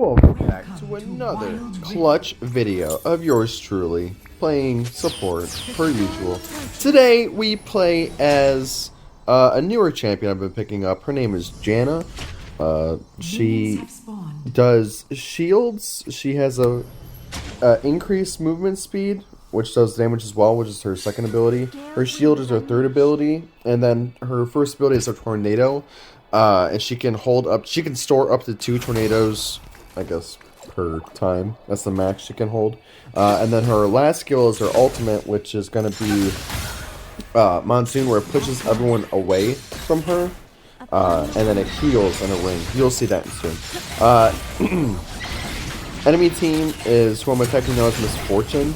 Welcome back to another clutch video of yours truly, playing support per usual. Today we play as a newer champion I've been picking up. Her name is Janna. She does shields. She has a increased movement speed, which does damage as well, which is her second ability. Her shield is her third ability, and then her first ability is a tornado. And she can store up to 2 tornadoes, I guess, per time. That's the max she can hold. And then her last skill is her ultimate, which is going to be Monsoon, where it pushes everyone away from her. And then it heals in a ring. You'll see that soon. Enemy team is who I'm attacking now as Misfortune.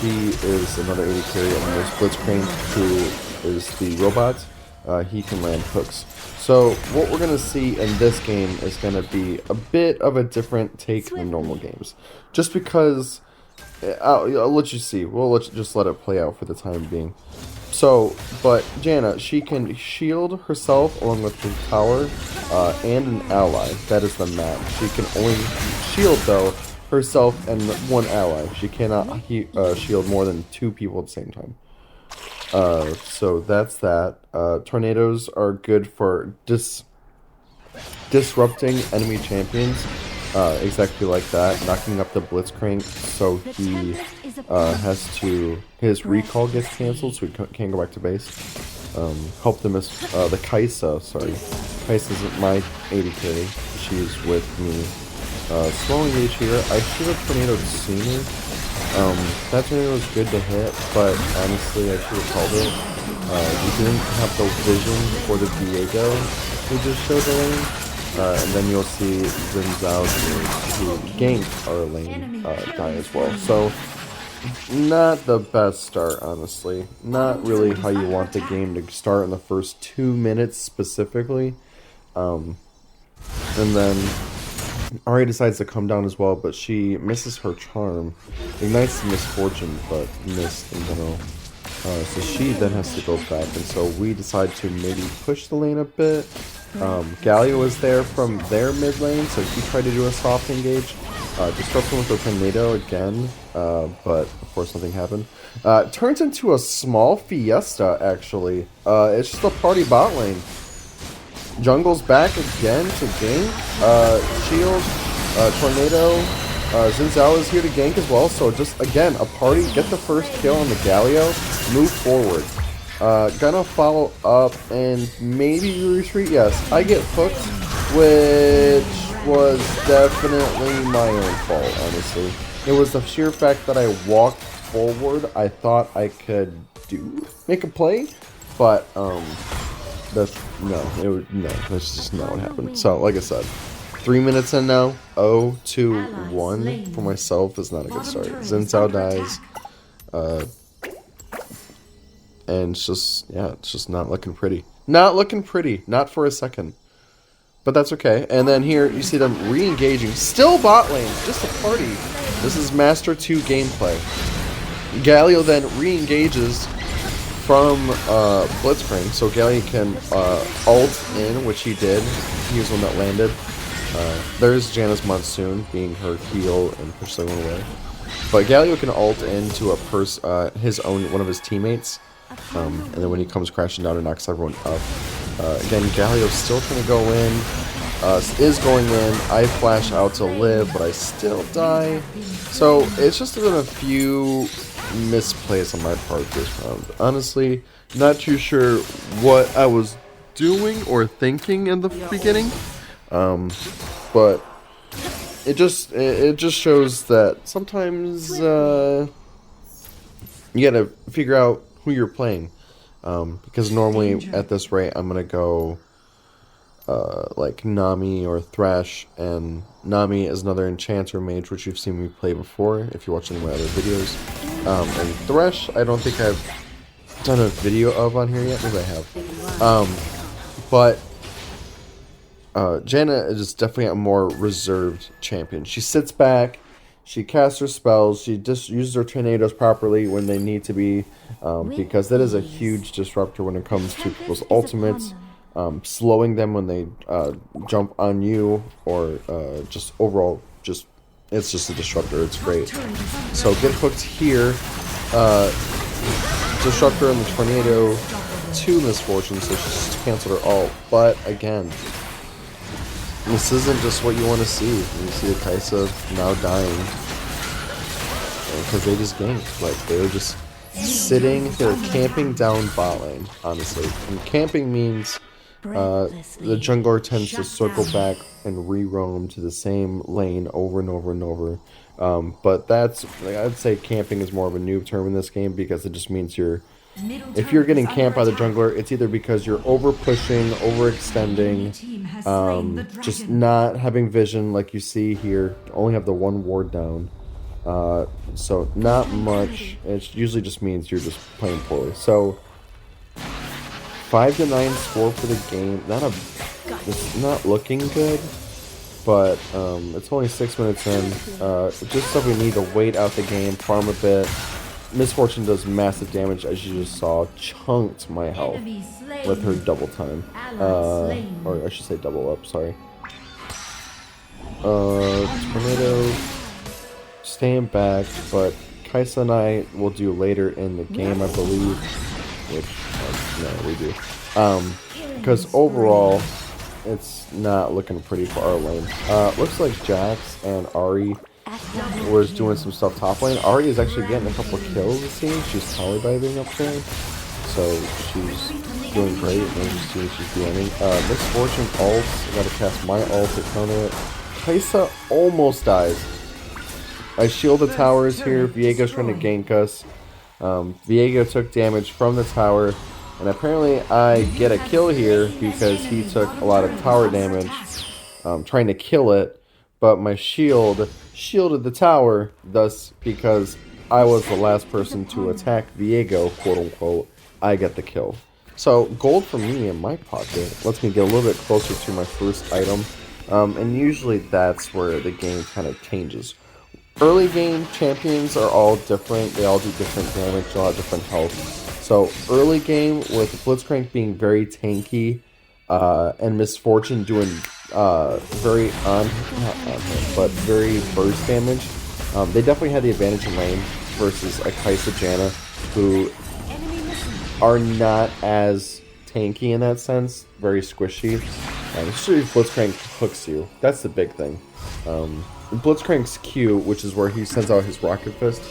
She is another AD carry, and there's Blitzcrank, who is the robot. He can land hooks. So what we're going to see in this game is going to be a bit of a different take than normal games. Just because, I'll let you see. We'll just let it play out for the time being. So, but Janna, she can shield herself along with the tower and an ally. That is the max. She can only shield, though, herself and one ally. She cannot shield more than 2 people at the same time. So that's that. Tornadoes are good for disrupting enemy champions, exactly like that, knocking up the Blitzcrank, so he his recall gets cancelled, so he can't go back to base. Help the Kai'Sa, sorry. Kai'Sa isn't my AD carry. She's with me. Small engage here. I should have tornadoed sooner. That tornado was good to hit, but honestly, I should have called it. We didn't have the vision for the Diego who just showed the lane. And then you'll see Xin Zhao who ganked our lane die as well. So, not the best start, honestly. Not really how you want the game to start in the first 2 minutes specifically. And then Ahri decides to come down as well, but she misses her charm. Ignites the Misfortune, but missed in general. So she then has to go back, and so we decide to maybe push the lane a bit. Galio was there from their mid lane, so he tried to do a soft engage. Disrupt him with a tornado again, but of course nothing happened. Turns into a small fiesta, actually. It's just a party bot lane. Jungle's back again to gank. Shield, tornado. Xin Zhao is here to gank as well, so just again a party. Get the first kill on the Galio. Move forward. Gonna follow up and maybe retreat. Yes, I get hooked, which was definitely my own fault. Honestly, it was the sheer fact that I walked forward. I thought I could make a play, but that's just not what happened. So, like I said, 3 minutes in now, 0-1 for myself is not a good start. Xin Zhao dies, and it's just not looking pretty. Not looking pretty, not for a second. But that's okay. And then here, you see them re-engaging. Still bot lane, just a party. This is Master 2 gameplay. Galio then re-engages from Blitzcrank, so Galio can ult in, which he did. He was the one that landed. There's Janna's Monsoon being her heal and push someone away. But Galio can ult into one of his teammates, and then when he comes crashing down and knocks everyone up. Again, Galio's still trying to go in, is going in. I flash out to live, but I still die. So it's just been a few misplays on my part this round. Honestly, not too sure what I was doing or thinking in the beginning, but it just shows that sometimes you gotta figure out who you're playing, because normally at this rate I'm gonna go like Nami or Thresh, and Nami is another enchanter mage, which you've seen me play before if you're watching my other videos. And Thresh, I don't think I've done a video of on here yet. Maybe I have. But Janna is definitely a more reserved champion. She sits back, she casts her spells, she just uses her tornadoes properly when they need to be, because that is a huge disruptor when it comes to people's ultimates. slowing them when they jump on you, or just overall, it's just a disruptor. It's great. So get hooked here. Disruptor and the Tornado to Miss Fortune, so she just canceled her ult. But again, this isn't just what you want to see. You see the Kai'Sa now dying because they just ganked. Like, they were just sitting, they were camping down bot lane, honestly. And camping means the jungler tends to circle back and re-roam to the same lane over and over and over. But that's, like, I'd say camping is more of a noob term in this game, because it just means if you're getting camped by the jungler, it's either because you're over pushing, overextending, just not having vision like you see here. Only have the one ward down. So not much. It usually just means you're just playing poorly. So 5-9 score for the game. It's not looking good, but it's only 6 minutes in. Just stuff we need to wait out the game, farm a bit. Miss Fortune does massive damage, as you just saw. Chunked my health with her double time. Or I should say double up, sorry. Tornado staying back, but Kai'Sa and I will do later in the game, I believe. Which, no, we do. Because overall, it's not looking pretty for our lane. Looks like Jax and Ahri was doing some stuff top lane. Ahri is actually getting a couple of kills, it seems. She's power diving up there, so she's doing great. And just see what she's doing. Miss Fortune ult. I gotta cast my ult to counter it. Kai'Sa almost dies. I shield the towers here. Viego's trying to gank us. Viego took damage from the tower, and apparently I get a kill here because he took a lot of tower damage trying to kill it, but my shield shielded the tower, thus because I was the last person to attack Viego, quote unquote, I get the kill. So gold for me in my pocket lets me get a little bit closer to my first item, and usually that's where the game kind of changes. Early game champions are all different. They all do different damage, a lot of different health. So early game with Blitzcrank being very tanky, and Miss Fortune doing very very burst damage. They definitely had the advantage in lane versus a Kai'Sa Janna, who are not as tanky in that sense. Very squishy. Especially if Blitzcrank hooks you. That's the big thing. Blitzcrank's Q, which is where he sends out his Rocket Fist,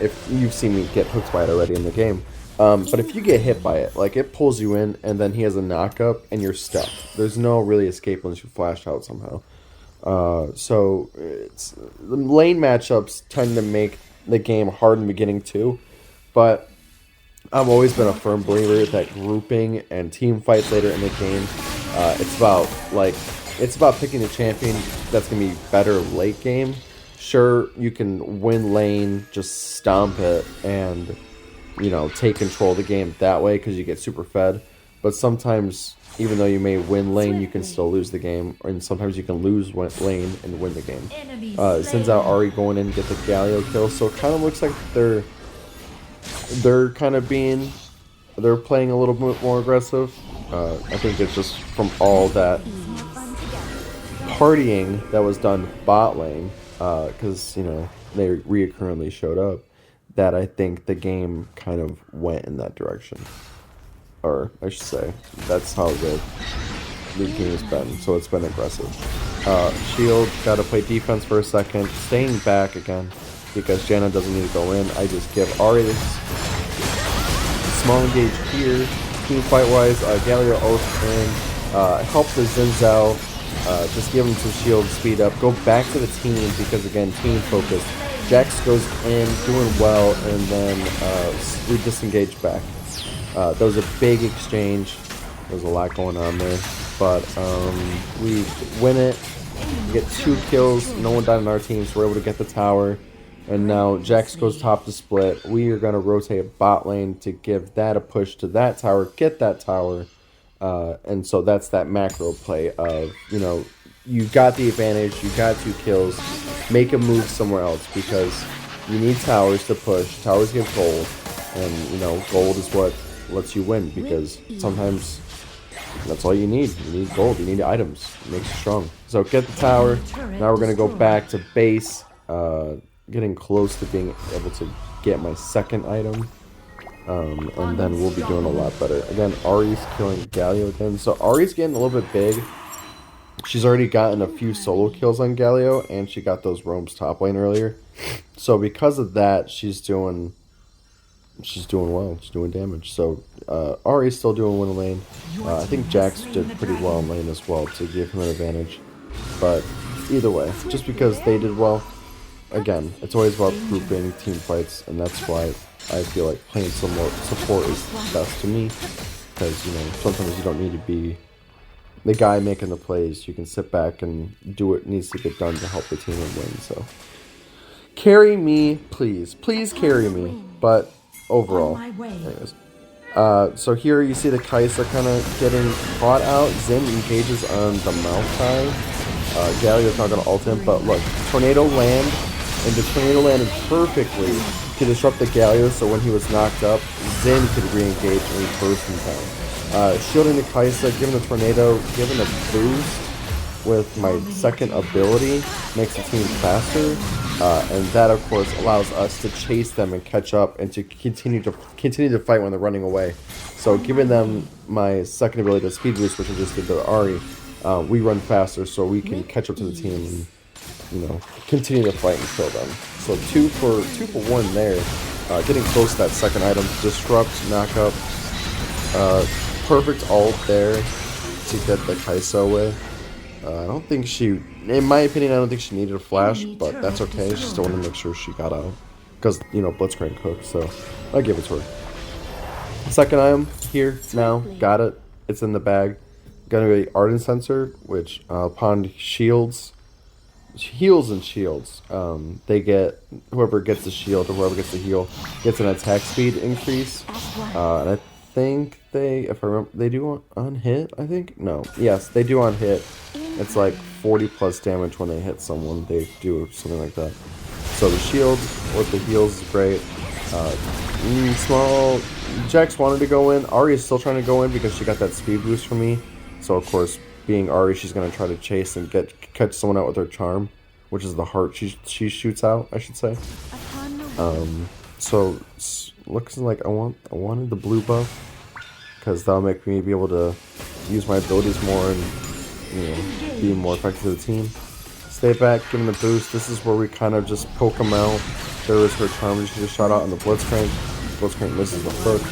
if you've seen me get hooked by it already in the game. But if you get hit by it, like, it pulls you in, and then he has a knock-up, and you're stuck. There's no really escape unless you flash out somehow. So, the lane matchups tend to make the game hard in the beginning too, but I've always been a firm believer that grouping and team fights later in the game, it's about picking a champion that's going to be better late game. Sure, you can win lane, just stomp it, and, you know, take control of the game that way because you get super fed. But sometimes, even though you may win lane, you can still lose the game. And sometimes you can lose lane and win the game. Sends out Ahri going in to get the Galio kill. So it kind of looks like they're kind of they're playing a little bit more aggressive. I think it's just from all that partying that was done bot lane, because, you know, they reoccurrently showed up, that I think the game kind of went in that direction. Or, I should say, that's how the game has been, so it's been aggressive. Shield, gotta play defense for a second, staying back again, because Janna doesn't need to go in. I just give Ahri this small engage here, team fight-wise, Galio ult in, help the Xin Zhao. Just give him some shield speed up. Go back to the team because, again, team focus. Jax goes in, doing well, and then we disengage back. That was a big exchange. There's a lot going on there. But we win it. We get 2 kills. No one died on our team, so we're able to get the tower. And now Jax goes top to split. We are going to rotate bot lane to give that a push to that tower, get that tower. And so that's that macro play of, you know, you got the advantage, you got 2 kills, make a move somewhere else, because you need towers to push. Towers give gold, and, you know, gold is what lets you win, because sometimes That's all you need. You need gold. You need items. It makes you strong. So get the tower. Now we're going to go back to base. Getting close to being able to get my second item. And then we'll be doing a lot better. Again, Ahri's killing Galio again. So Ahri's getting a little bit big. She's already gotten a few solo kills on Galio, and she got those roams top lane earlier. So because of that, she's doing well. She's doing damage. So Ahri's still doing well in lane. I think Jax did pretty well in lane as well to give him an advantage. But either way, just because they did well, again, it's always about grouping team fights, and that's why I feel like playing some more support is best to me. Because, you know, sometimes you don't need to be the guy making the plays. You can sit back and do what needs to get done to help the team and win. So carry me, please. Please carry me. But overall, anyways. So here you see the Kai'Sa kind of getting caught out. Xin engages on the Maokai. Galio's not going to ult him, but look, Tornado land, and the Tornado landed perfectly to disrupt the Galio, so when he was knocked up, Xin could re-engage and burst him down. Shielding the Kai'Sa, giving the Tornado, giving a boost with my second ability, makes the team faster, and that of course allows us to chase them and catch up and to continue to fight when they're running away. So giving them my second ability, the speed boost, which I just did to Ahri, we run faster so we can catch up to the team and, you know, continue to fight and kill them. So two for one there. Getting close to that second item, disrupt, knock up, perfect ult there to get the Kai'Sa away. I don't think she, in my opinion, I don't think she needed a flash, but that's okay. She still wanted to make sure she got out because, you know, Blitzcrank cooked, so I'll give it to her. Second item here now, got it. It's in the bag. Gonna be Arden Sensor, which upon heals and shields, they get, whoever gets the shield or whoever gets the heal gets an attack speed increase. And I think they, if I remember, they do on hit. I think no, yes, they do on hit. It's like 40 plus damage when they hit someone. They do something like that. So the shield with the heals is great. Small. Jax wanted to go in. Ahri is still trying to go in because she got that speed boost from me. So of course, being Ahri, she's gonna try to chase and catch someone out with her charm, which is the heart she shoots out, I should say. So looks like I wanted the blue buff because that'll make me be able to use my abilities more and, you know, be more effective to the team. Stay back, give him the boost. This is where we kind of just poke him out. There is her charm she just shot out on the Blitzcrank. Blitzcrank misses the hook.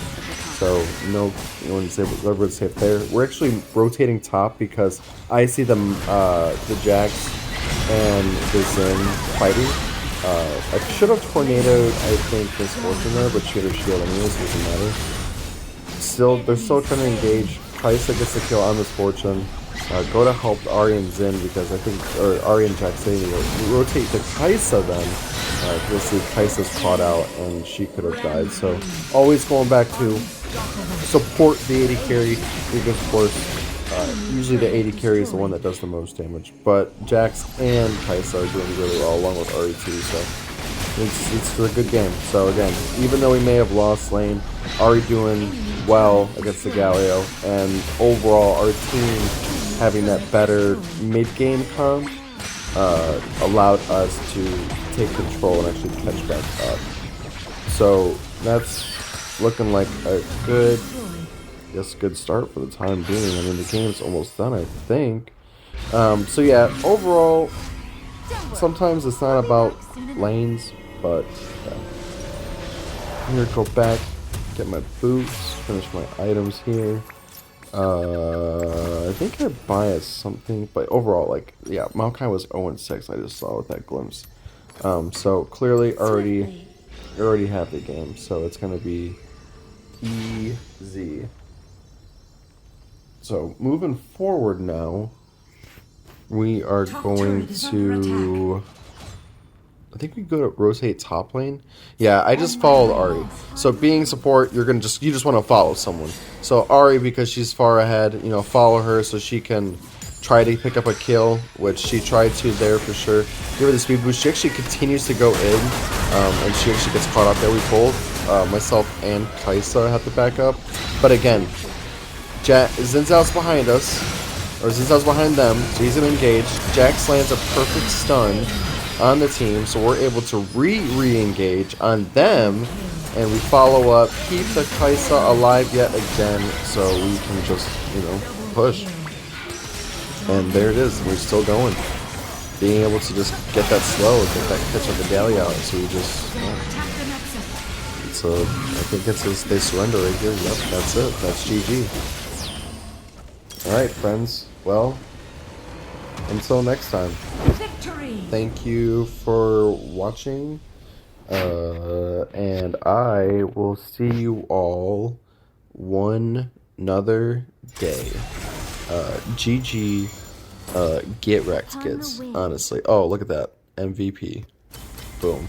So no, you want to say whatever safe there. We're actually rotating top because I see them, the Jax and the Xin fighting. I should have tornadoed, I think, this Fortune there, but she had her shield anyways, so it doesn't matter. Still, they're still trying to engage. Kai'Sa gets the kill on this Fortune. Go to help Ahri and Xin because I think, or Ahri and Jax, they rotate to Kai'Sa then. You'll see Kai'Sa's caught out and she could have died. So always going back to support the AD carry because of course usually the AD carry is the one that does the most damage. But Jax and Kai'Sa are doing really well along with Ahri too. So it's a good game. So again, even though we may have lost lane, Ahri doing well against the Galio, and overall our team having that better mid-game comp allowed us to take control and actually catch back up. So that's looking like a good start for the time being. I mean, the game's almost done, I think. So yeah, overall, sometimes it's not about lanes, but yeah. I'm gonna go back, get my boots, finish my items here. I think I biased something, but overall, like, yeah, Maokai was 0-6, I just saw with that glimpse. So clearly already have the game, so it's gonna be easy. So moving forward now, we are going to, I think we go to rotate top lane. Yeah, I just followed Ahri. So being support, you just want to follow someone. So Ahri, because she's far ahead, you know, follow her so she can try to pick up a kill, which she tried to there for sure. Give her the speed boost. She actually continues to go in, and she actually gets caught out there. We both, myself and Kai'Sa, have to back up. But again, Xin Zhao's behind us. Or Xin Zhao's behind them, so he's gonna engage. Jax lands a perfect stun on the team, so we're able to re-engage on them, and we follow up, keep the Kai'Sa alive yet again, so we can just, you know, push. And there it is, we're still going. Being able to just get that slow, get that catch of the Dahlia out, so we just, I think it's they surrender right here. Yep, that's it. That's GG. Alright, friends. Well, until next time. Victory. Thank you for watching. And I will see you all one another day. GG. Get wrecked, kids. Honestly. Oh, look at that. MVP. Boom.